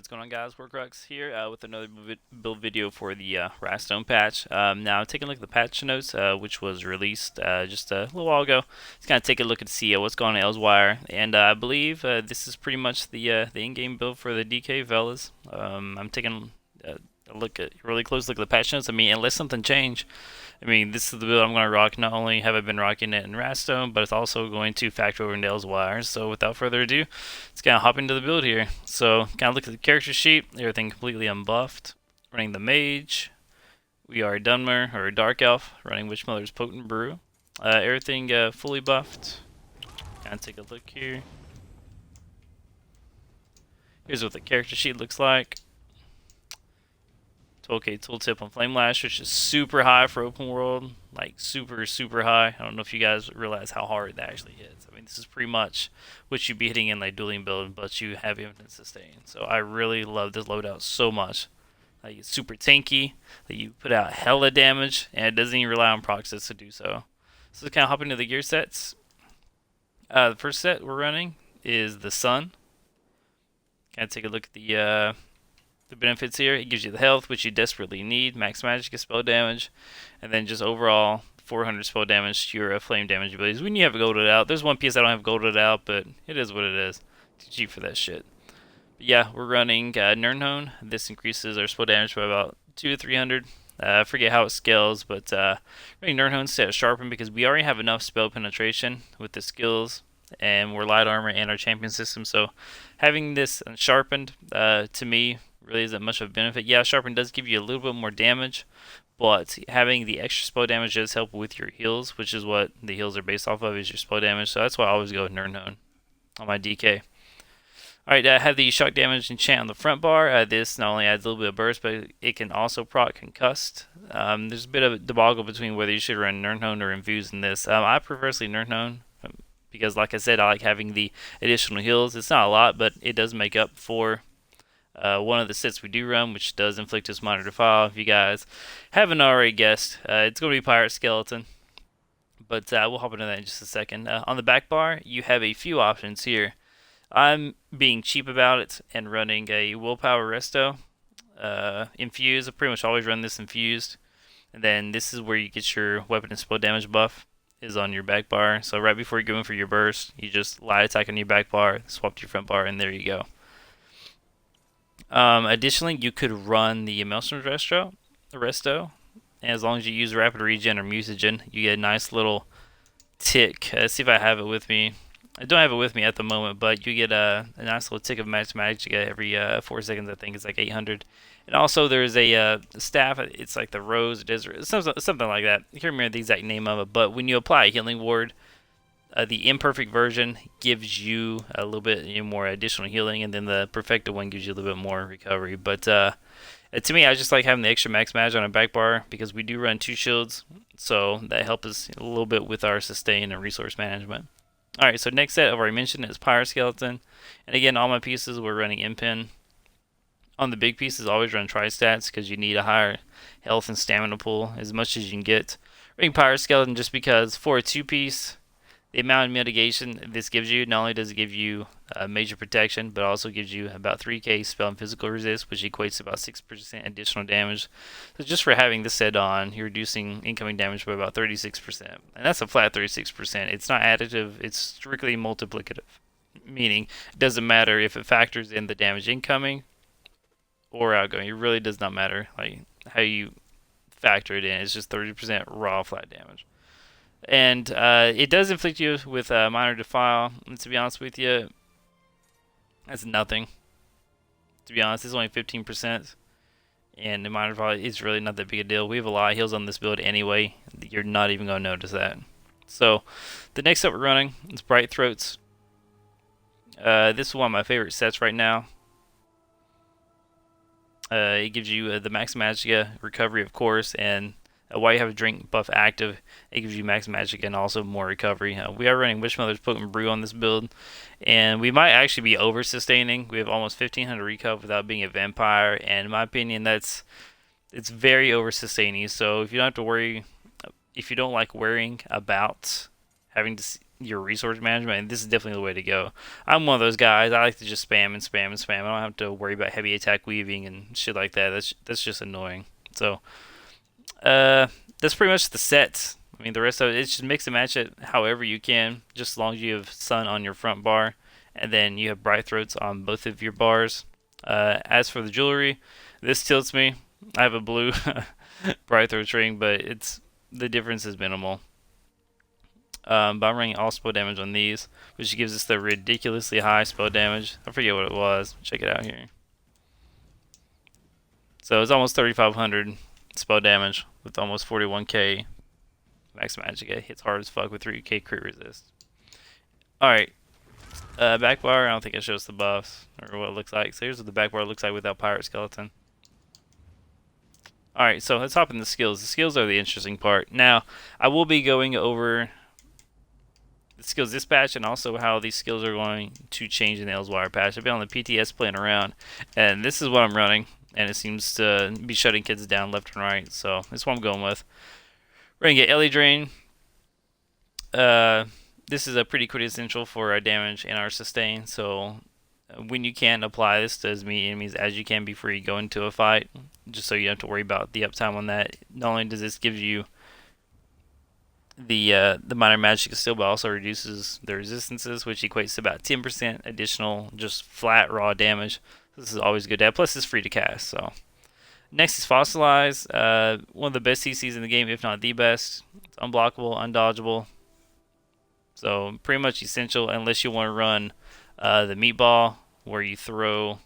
what's going on, guys? Warcrux here with another build video for the Wrathstone patch. Now, taking a look at the patch notes, which was released just a little while ago. Let's kind of take a look and see what's going on in Elsweyr, and I believe this is pretty much the in-game build for the DK Velas. I'm taking a really close look at the patch notes. I mean, unless something changed. I mean, this is the build I'm going to rock. Not only have I been rocking it in Wrathstone, but it's also going to factor over into Elsweyr. So without further ado, let's kind of hop into the build here. So kind of look at the character sheet. Everything completely unbuffed. Running the Mage. We are Dunmer, or Dark Elf, running Witchmother's Potent Brew. Everything fully buffed. Kind of take a look here. Here's what the character sheet looks like. 12k tooltip on Flame Lash, which is super high for open world, like super high. I don't know if you guys realize how hard that actually hits. I mean, this is pretty much what you'd be hitting in like dueling build, but you have infinite sustain. So I really love this loadout so much. Like, it's super tanky. Like, you put out hella damage, and it doesn't even rely on proxies to do so. So let's kind of hop into the gear sets. The first set we're running is the Sun. Kind of take a look at the benefits here. It gives you the health, which you desperately need, max Magicka spell damage, and then just overall 400 spell damage to your flame damage abilities. When you have it golded out, there's one piece I don't have golded out, but it is what it is. Too cheap for that shit. But yeah, we're running Nirnhone. This increases our spell damage by about 2 to 300. I forget how it scales, but running Nirnhone set of Sharpen because we already have enough spell penetration with the skills, and we're light armor and our champion system. So having this sharpened, to me, really isn't much of a benefit. Yeah, Sharpen does give you a little bit more damage, but having the extra spell damage does help with your heals, which is what the heals are based off of, is your spell damage. So that's why I always go with Nirnhone on my DK. Alright, I have the shock damage enchant on the front bar. This not only adds a little bit of burst, but it can also proc concussed. There's a bit of a debacle between whether you should run Nirnhone or Infuse in this. I prefer Nirnhone because, like I said, I like having the additional heals. It's not a lot, but it does make up for one of the sets we do run, which does inflict us minor defile. If you guys haven't already guessed, it's going to be Pirate Skeleton, but we'll hop into that in just a second. On the back bar, you have a few options here. I'm being cheap about it and running a Willpower Resto. Infused, I pretty much always run this infused, and then this is where you get your weapon and spell damage buff, is on your back bar. So right before you go in for your burst, you just light attack on your back bar, swap to your front bar, and there you go. Additionally, you could run the Maelstrom Resto, and as long as you use Rapid Regen or Mutagen, you get a nice little tick. Let's see if I have it with me. I don't have it with me at the moment, but you get a nice little tick of max Magicka every 4 seconds. I think it's like 800. And also there's a staff. It's like the Rose Desert, something like that. I can't remember the exact name of it, but when you apply a healing ward, the imperfect version gives you a little bit more additional healing, and then the perfected one gives you a little bit more recovery. But to me, I just like having the extra max mag on a back bar because we do run 2 shields, so that helps us a little bit with our sustain and resource management. Alright, so next set I've already mentioned is Pirate Skeleton, and again, all my pieces we're running Impin. On the big pieces, always run Tri-Stats because you need a higher health and stamina pool as much as you can get. Running Pirate Skeleton just because for a 2-piece, the amount of mitigation this gives you, not only does it give you major protection, but also gives you about 3k spell and physical resist, which equates to about 6% additional damage. So just for having this set on, you're reducing incoming damage by about 36%. And that's a flat 36%. It's not additive, it's strictly multiplicative. Meaning, it doesn't matter if it factors in the damage incoming or outgoing. It really does not matter like how you factor it in. It's just 30% raw flat damage. And it does inflict you with minor defile. And to be honest with you, that's nothing. To be honest, it's only 15%. And the minor defile is really not that big a deal. We have a lot of heals on this build anyway. You're not even going to notice that. So, the next set we're running is Bright Throats. This is one of my favorite sets right now. It gives you the max Magicka recovery, of course, and while you have a drink buff active, it gives you max Magicka and also more recovery. We are running Witchmother's Potent Brew on this build, and we might actually be over sustaining. We have almost 1500 recover without being a vampire, and in my opinion, it's very over sustaining. So if you don't have to worry, if you don't like worrying about having to your resource management, and this is definitely the way to go. I'm one of those guys. I like to just spam and spam and spam. I don't have to worry about heavy attack weaving and shit like that. That's just annoying. So that's pretty much the set. I mean, the rest of it, it's just mix and match it however you can, just as long as you have sun on your front bar, and then you have bright throats on both of your bars. As for the jewelry, this tilts me. I have a blue bright throat ring, but the difference is minimal. But I'm running all spell damage on these, which gives us the ridiculously high spell damage. I forget what it was. Check it out here. So it's almost 3,500 spell damage with almost 41k max Magicka. It hits hard as fuck with 3k crit resist. Alright. Back bar, I don't think it shows the buffs or what it looks like. So here's what the back bar looks like without Pirate Skeleton. Alright, so let's hop into the skills. The skills are the interesting part. Now, I will be going over the skills dispatch and also how these skills are going to change in the Elsweyr patch. I've been on the PTS playing around, and this is what I'm running, and it seems to be shutting kids down left and right, so that's what I'm going with. We're going to get Ellie Drain. This is a pretty quintessential for our damage and our sustain, so when you can, apply this to as many enemies as you can before you go into a fight, just so you don't have to worry about the uptime on that. Not only does this give you the minor magic still, but also reduces the resistances, which equates to about 10% additional just flat raw damage. This is always good to have. Plus, it's free to cast. So next is Fossilize. One of the best CCs in the game, if not the best. It's unblockable, undodgeable. So pretty much essential unless you want to run the meatball, where you throw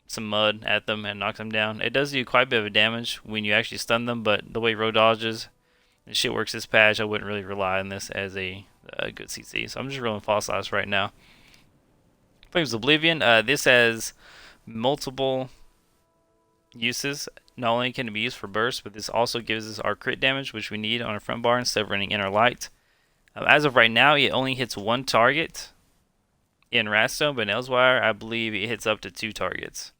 some mud at them and knock them down. It does do quite a bit of damage when you actually stun them, but the way row dodges and shit works this patch, I wouldn't really rely on this as a good CC. So I'm just rolling Fossilize right now. Flames Oblivion. This has multiple uses. Not only can it be used for burst, but this also gives us our crit damage, which we need on our front bar instead of running Inner Light. As of right now, it only hits one target in Wrathstone, but in Elsweyr, I believe it hits up to 2 targets.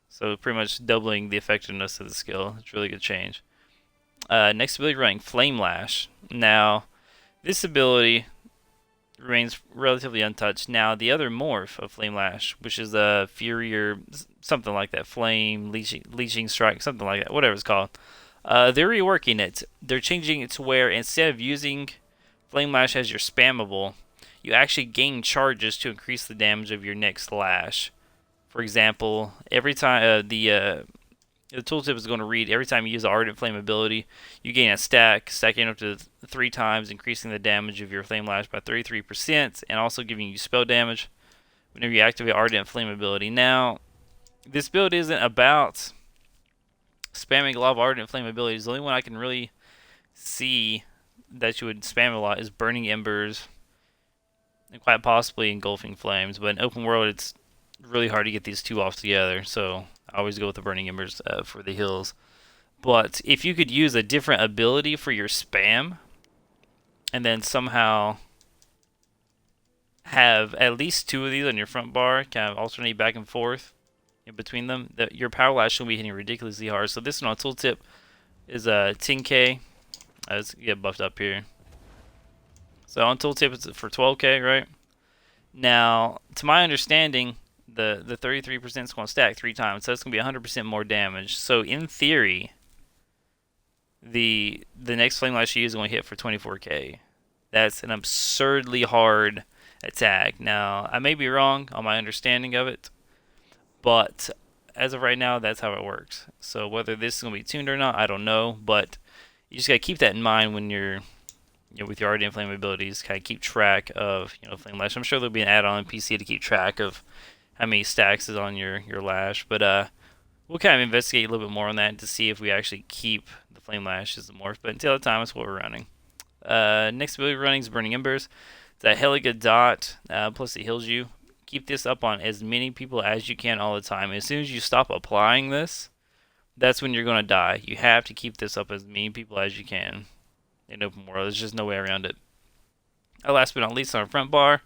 So pretty much doubling the effectiveness of the skill. It's a really good change. Next ability, running Flame Lash. Now, this ability remains relatively untouched. Now, the other morph of Flame Lash, which is a Fury or something like that, Flame, Leeching Strike, something like that, whatever it's called. They're reworking it. They're changing it to where instead of using Flame Lash as your spammable, you actually gain charges to increase the damage of your next lash. For example, every time the tooltip is going to read every time you use the Ardent Flame ability, you gain a stack, stacking up to 3 times, increasing the damage of your Flame Lash by 33%, and also giving you spell damage whenever you activate Ardent Flame ability. Now, this build isn't about spamming a lot of Ardent Flame abilities. The only one I can really see that you would spam a lot is Burning Embers, and quite possibly Engulfing Flames. But in open world, it's really hard to get these two off together, so I always go with the Burning Embers for the heals. But if you could use a different ability for your spam, and then somehow have at least 2 of these on your front bar, kind of alternate back and forth in between them, your power lash will be hitting ridiculously hard. So this one on tooltip is 10k. Let's get buffed up here. So on tooltip it's for 12k, right? Now, to my understanding, the 33% is going to stack 3 times, so it's going to be 100% more damage. So in theory, the next Flame Lash you use is going to hit for 24k. That's an absurdly hard attack. Now, I may be wrong on my understanding of it, but as of right now, that's how it works. So whether this is going to be tuned or not, I don't know, but you just got to keep that in mind when you're with your ARDIN Flame abilities, kind of keep track of Flame Lash. I'm sure there'll be an add-on in PC to keep track of how many stacks is on your lash, but we'll kind of investigate a little bit more on that to see if we actually keep the Flame Lash as the morph. But until the time, that's what we're running. Next ability we're running is Burning Embers. It's a hella good dot, plus it heals you. Keep this up on as many people as you can all the time. As soon as you stop applying this, that's when you're going to die. You have to keep this up as many people as you can in open world. There's just no way around it. Last but not least, on our front bar,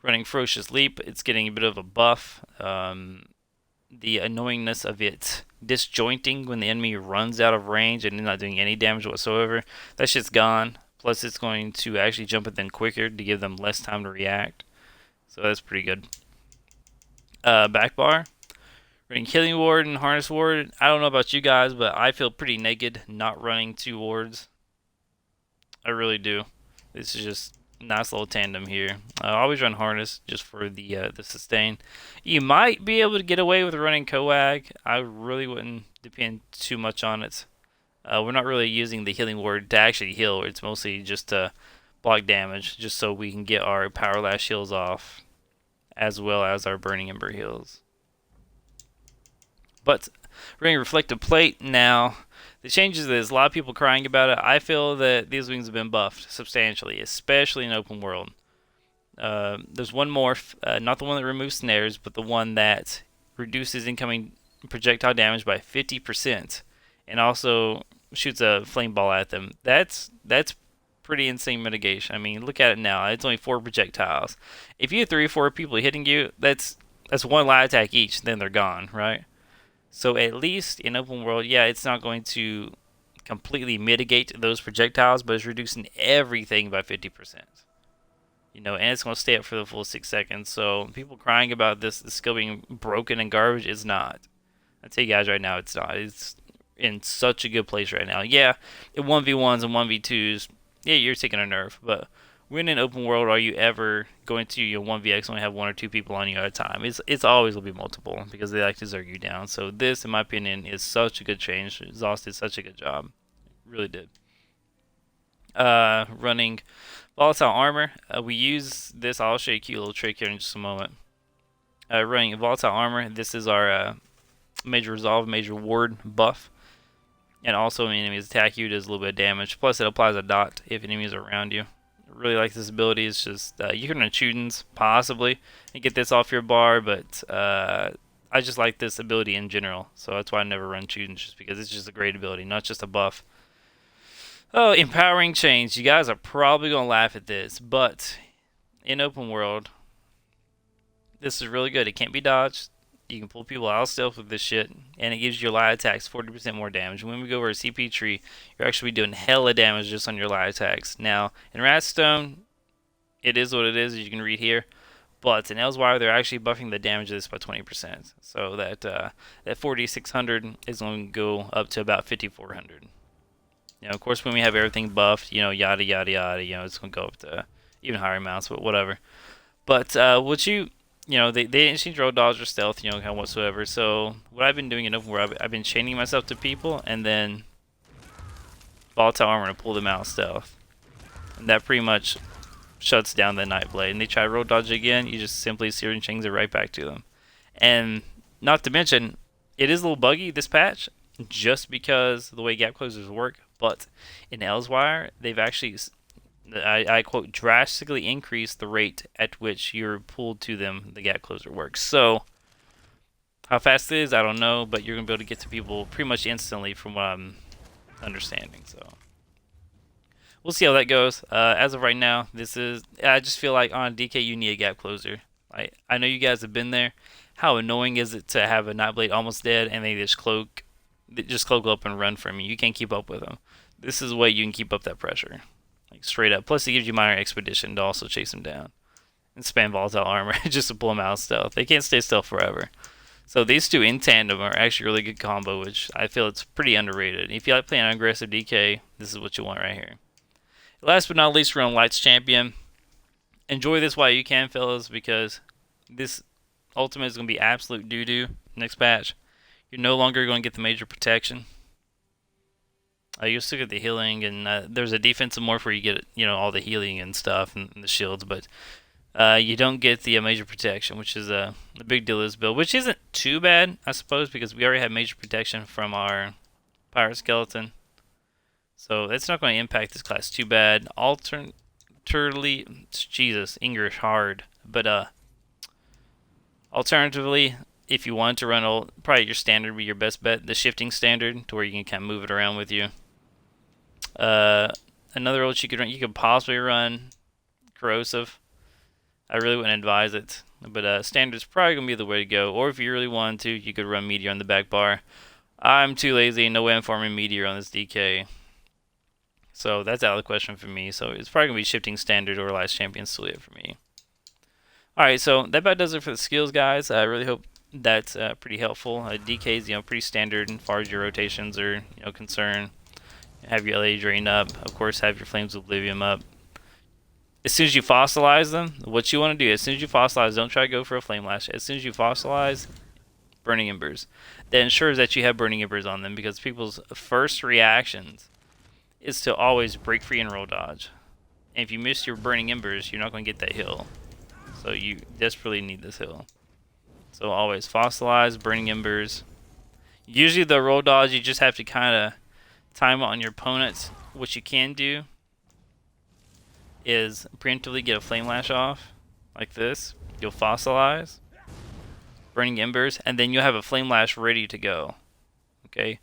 running Ferocious Leap. It's getting a bit of a buff. The annoyingness of it disjointing when the enemy runs out of range and not doing any damage whatsoever, that shit's gone. Plus, it's going to actually jump at them quicker to give them less time to react. So that's pretty good. Back bar. Running Healing Ward and Harness Ward. I don't know about you guys, but I feel pretty naked not running 2 wards. I really do. This is just a nice little tandem here. I always run Harness just for the sustain. You might be able to get away with running Coag. I really wouldn't depend too much on it. We're not really using the Healing Ward to actually heal. It's mostly just to block damage, just so we can get our Power Lash heals off, as well as our Burning Ember heals. But running Reflective Plate now, the changes is a lot of people crying about it. I feel that these wings have been buffed substantially, especially in open world. There's one morph, not the one that removes snares, but the one that reduces incoming projectile damage by 50%, and also shoots a flame ball at them. That's pretty insane mitigation. I mean, look at it now. It's only 4 projectiles. If you have 3 or 4 people hitting you, that's 1 light attack each, then they're gone, right? So at least in open world, yeah, it's not going to completely mitigate those projectiles, but it's reducing everything by 50%. You know, and it's going to stay up for the full 6 seconds. So people crying about this skill being broken and garbage, it's not. I tell you guys right now, it's not. It's in such a good place right now. Yeah, in 1v1s and 1v2s, yeah, you're taking a nerf, but when in open world are you ever going to 1vx only have 1 or 2 people on you at a time? It's always will be multiple because they like to zerg you down. So this, in my opinion, is such a good change. Zost did such a good job, really did. Running volatile armor, we use this. I'll show you a cute little trick here in just a moment. Running volatile armor, this is our major resolve, major ward buff. And also when enemies attack you, it does a little bit of damage. Plus it applies a dot if enemies are around you. I really like this ability. It's just, you can run Chudens, possibly, and get this off your bar, but I just like this ability in general. So that's why I never run Chudens, just because it's just a great ability, not just a buff. Oh, empowering chains. You guys are probably going to laugh at this, but in open world, this is really good. It can't be dodged. You can pull people out of stealth with this shit, and it gives your light attacks 40% more damage. When we go over a CP tree, you're actually doing hella damage just on your light attacks. Now, in Wrathstone, it is what it is, as you can read here. But in Elsweyr, they're actually buffing the damage of this by 20%. So that 4600 is going to go up to about 5400. You know, of course, when we have everything buffed, you know, yada yada yada, you know, it's going to go up to even higher amounts, but whatever. But what you know, they didn't change roll dodge or stealth, you know, kind of whatsoever. So what I've been doing in open world, I've been chaining myself to people and then volatile armor to pull them out of stealth. And that pretty much shuts down the Nightblade. And they try to roll dodge again, you just simply searing chains it right back to them. And not to mention, it is a little buggy, this patch, just because of the way gap closers work. But in Elsweyr, they've actually, I quote, drastically increased the rate at which you're pulled to them, the gap closer works. So, how fast it is, I don't know, but you're going to be able to get to people pretty much instantly from what I'm understanding. So, we'll see how that goes. As of right now, I just feel like on DK you need a gap closer. I know you guys have been there. How annoying is it to have a Nightblade almost dead and they just cloak up and run from you? You can't keep up with them. This is the way you can keep up that pressure. Like straight up. Plus it gives you minor expedition to also chase them down. And spam volatile armor just to pull them out of stealth. They can't stay stealth forever. So these two in tandem are actually a really good combo, which I feel it's pretty underrated. If you like playing on aggressive DK, this is what you want right here. Last but not least, we're on Lights Champion. Enjoy this while you can, fellas, because this ultimate is going to be absolute doo-doo next patch. You're no longer going to get the major protection. You'll still get the healing, and there's a defensive morph where you get, you know, all the healing and stuff and the shields, but you don't get the major protection, which is a big deal of this build, which isn't too bad, I suppose, because we already have major protection from our Pirate Skeleton. So it's not going to impact this class too bad. Alternatively, Jesus, English hard, but alternatively, if you want to run probably your standard would be your best bet, the shifting standard, to where you can kind of move it around with you. Another ult you could run, you could possibly run Corrosive. I really wouldn't advise it, but standard's probably gonna be the way to go. Or if you really wanted to, you could run Meteor on the back bar. I'm too lazy, no way I'm farming Meteor on this DK. So that's out of the question for me. So it's probably going to be shifting standard or last champion still it for me. Alright, so that about does it for the skills, guys. I really hope that's pretty helpful. DK is, pretty standard as far as your rotations are, concerned. Have your LA drain up. Of course, have your Flames of Oblivion up. As soon as you fossilize them, what you want to do, as soon as you fossilize, don't try to go for a Flame Lash. As soon as you fossilize, Burning Embers. That ensures that you have Burning Embers on them, because people's first reactions is to always break free and roll dodge. And if you miss your Burning Embers, you're not going to get that heal. So you desperately need this heal. So always fossilize, Burning Embers. Usually the roll dodge, you just have to kind of time it on your opponents. What you can do is preemptively get a Flame Lash off, like this. You'll fossilize, Burning Embers, and then you'll have a Flame Lash ready to go. Okay?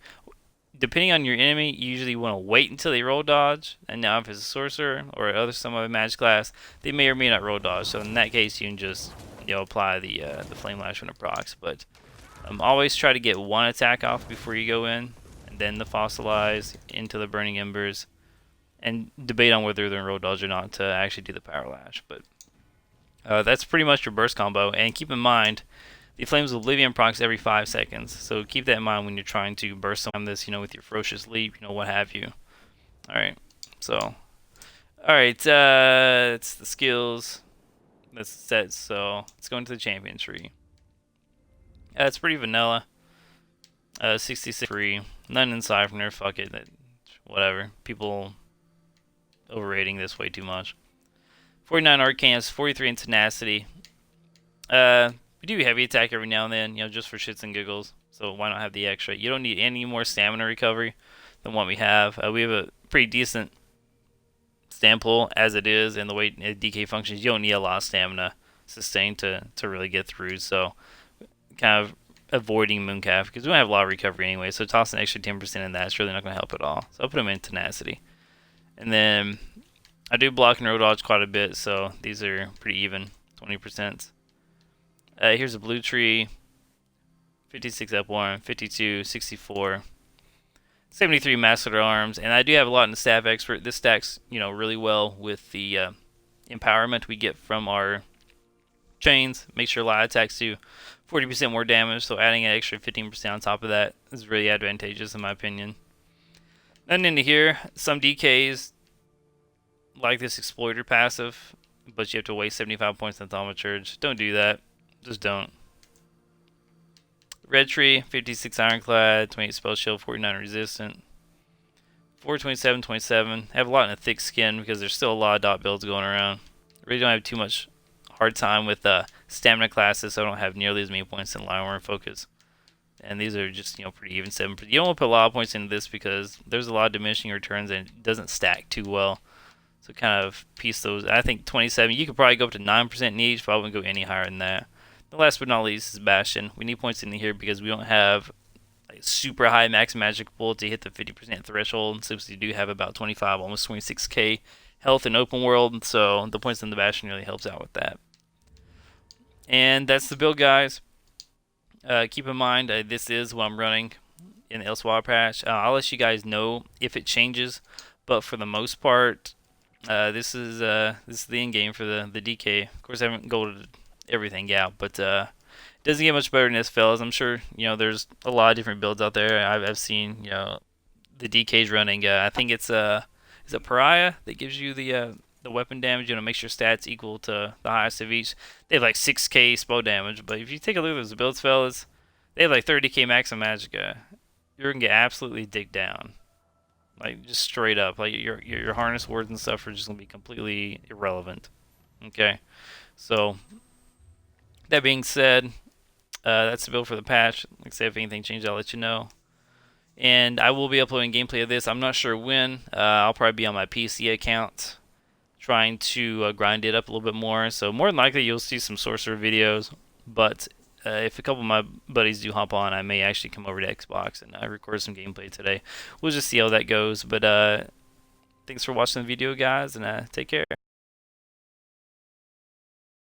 Depending on your enemy, you usually want to wait until they roll dodge, and now if it's a sorcerer or some other magic class, they may or may not roll dodge. So in that case, you can just apply the Flame Lash when it procs. But always try to get one attack off before you go in, and then the fossilize into the Burning Embers, and debate on whether they're roll dodge or not to actually do the Power Lash. But that's pretty much your burst combo. And keep in mind, the Flames of Oblivion procs every 5 seconds. So keep that in mind when you're trying to burst on this, with your Ferocious Leap, what have you. Alright, so. Alright, it's the skills. That's set, so let's go into the champion tree. It's pretty vanilla. 66 free. None in Siphoner, fuck it. Whatever. People overrating this way too much. 49 Arcans, 43 in Tenacity. We do heavy attack every now and then, just for shits and giggles. So why not have the extra? You don't need any more stamina recovery than what we have. We have a pretty decent stamp pool as it is, and the way DK functions, you don't need a lot of stamina sustained to really get through. So kind of avoiding Mooncalf, because we don't have a lot of recovery anyway. So toss an extra 10% in that. It's really not going to help at all. So I'll put them in Tenacity. And then I do block and roll dodge quite a bit, so these are pretty even, 20%. Here's a blue tree, 56 up 1, 52, 64, 73 Master Arms, and I do have a lot in the Staff Expert. This stacks, really well with the empowerment we get from our chains. Makes sure light attacks do 40% more damage, so adding an extra 15% on top of that is really advantageous in my opinion. Then into here, some DKs like this Exploiter passive, but you have to waste 75 points on Thaumaturge. Don't do that. Just don't. Red Tree, 56 Ironclad, 28 Spell Shield, 49 Resistant. 427, 27. Have a lot in a thick skin because there's still a lot of dot builds going around. Really don't have too much hard time with stamina classes, so I don't have nearly as many points in Lionworm Focus. And these are just, pretty even 7. You don't want to put a lot of points into this because there's a lot of diminishing returns and it doesn't stack too well. So kind of piece those. I think 27, you could probably go up to 9% in each, but I wouldn't go any higher than that. The last but not least is Bastion. We need points in here because we don't have super high max magic pool to hit the 50% threshold, since we do have about 25, almost 26k health in open world, so the points in the Bastion really helps out with that. And that's the build, guys. Keep in mind, this is what I'm running in the Elsweyr patch. I'll let you guys know if it changes, but for the most part, this is the end game for the DK. Of course, I haven't golded everything out, but it doesn't get much better than this, fellas. I'm sure there's a lot of different builds out there. I've seen the DK's running. I think it's is it Pariah that gives you the weapon damage. Makes your stats equal to the highest of each. They have like 6k spell damage, but if you take a look at those builds, fellas, they have like 30k max of Magicka. You're gonna get absolutely digged down. Like, just straight up. Like, your harness words and stuff are just going to be completely irrelevant. Okay? So, that being said, that's the build for the patch. Like I said, if anything changes, I'll let you know. And I will be uploading gameplay of this. I'm not sure when. I'll probably be on my PC account trying to grind it up a little bit more. So, more than likely, you'll see some Sorcerer videos. But if a couple of my buddies do hop on, I may actually come over to Xbox and record some gameplay today. We'll just see how that goes. But thanks for watching the video, guys, and take care.